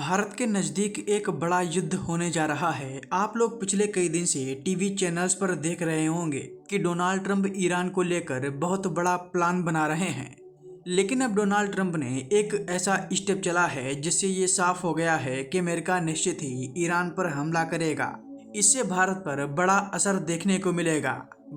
भारत के नज़दीक एक बड़ा युद्ध होने जा रहा है। आप लोग पिछले कई दिन से टीवी चैनल्स पर देख रहे होंगे कि डोनाल्ड ट्रंप ईरान को लेकर बहुत बड़ा प्लान बना रहे हैं। लेकिन अब डोनाल्ड ट्रंप ने एक ऐसा स्टेप चला है जिससे ये साफ हो गया है कि अमेरिका निश्चित ही ईरान पर हमला करेगा। इससे भारत पर बड़ा असर देखने को मिलेगा।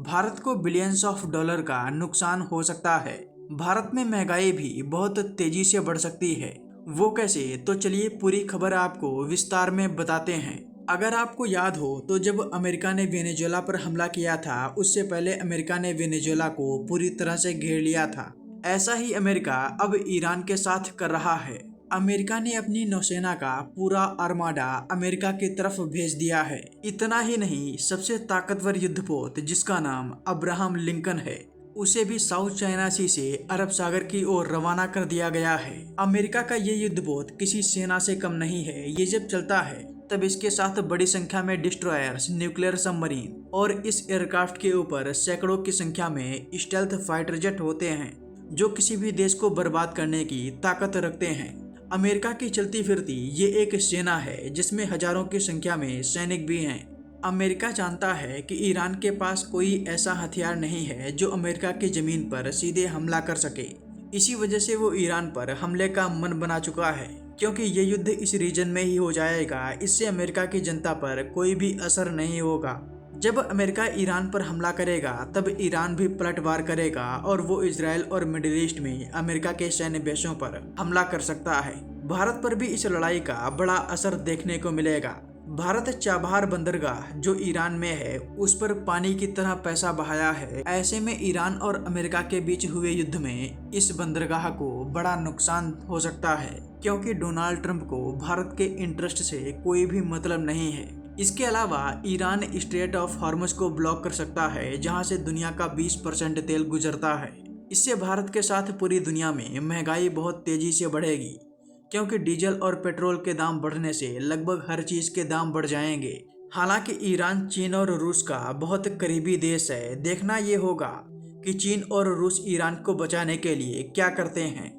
भारत को बिलियंस ऑफ डॉलर का नुकसान हो सकता है। भारत में महंगाई भी बहुत तेजी से बढ़ सकती है। वो कैसे, तो चलिए पूरी खबर आपको विस्तार में बताते हैं। अगर आपको याद हो तो जब अमेरिका ने वेनेजुएला पर हमला किया था, उससे पहले अमेरिका ने वेनेजुएला को पूरी तरह से घेर लिया था। ऐसा ही अमेरिका अब ईरान के साथ कर रहा है। अमेरिका ने अपनी नौसेना का पूरा आर्माडा अमेरिका की तरफ भेज दिया है। इतना ही नहीं, सबसे ताकतवर युद्धपोत जिसका नाम अब्राहम लिंकन है, उसे भी साउथ चाइना सी से अरब सागर की ओर रवाना कर दिया गया है। अमेरिका का ये युद्धपोत किसी सेना से कम नहीं है। ये जब चलता है तब इसके साथ बड़ी संख्या में डिस्ट्रॉयर्स, न्यूक्लियर सबमरीन और इस एयरक्राफ्ट के ऊपर सैकड़ों की संख्या में स्टेल्थ फाइटर जेट होते हैं जो किसी भी देश को बर्बाद करने की ताकत रखते हैं। अमेरिका की चलती फिरती ये एक सेना है जिसमें हजारों की संख्या में सैनिक भी हैं। अमेरिका जानता है कि ईरान के पास कोई ऐसा हथियार नहीं है जो अमेरिका की जमीन पर सीधे हमला कर सके। इसी वजह से वो ईरान पर हमले का मन बना चुका है, क्योंकि ये युद्ध इस रीजन में ही हो जाएगा। इससे अमेरिका की जनता पर कोई भी असर नहीं होगा। जब अमेरिका ईरान पर हमला करेगा तब ईरान भी पलटवार करेगा और वो इजराइल और मिडिल ईस्ट में अमेरिका के सैन्य बेसों पर हमला कर सकता है। भारत पर भी इस लड़ाई का बड़ा असर देखने को मिलेगा। भारत चाबहार बंदरगाह जो ईरान में है उस पर पानी की तरह पैसा बहाया है। ऐसे में ईरान और अमेरिका के बीच हुए युद्ध में इस बंदरगाह को बड़ा नुकसान हो सकता है, क्योंकि डोनाल्ड ट्रंप को भारत के इंटरेस्ट से कोई भी मतलब नहीं है। इसके अलावा ईरान स्ट्रेट ऑफ हॉर्मुज को ब्लॉक कर सकता है, जहां से दुनिया का 20% तेल गुजरता है। इससे भारत के साथ पूरी दुनिया में महंगाई बहुत तेजी से बढ़ेगी, क्योंकि डीजल और पेट्रोल के दाम बढ़ने से लगभग हर चीज़ के दाम बढ़ जाएंगे। हालांकि ईरान चीन और रूस का बहुत करीबी देश है। देखना ये होगा कि चीन और रूस ईरान को बचाने के लिए क्या करते हैं।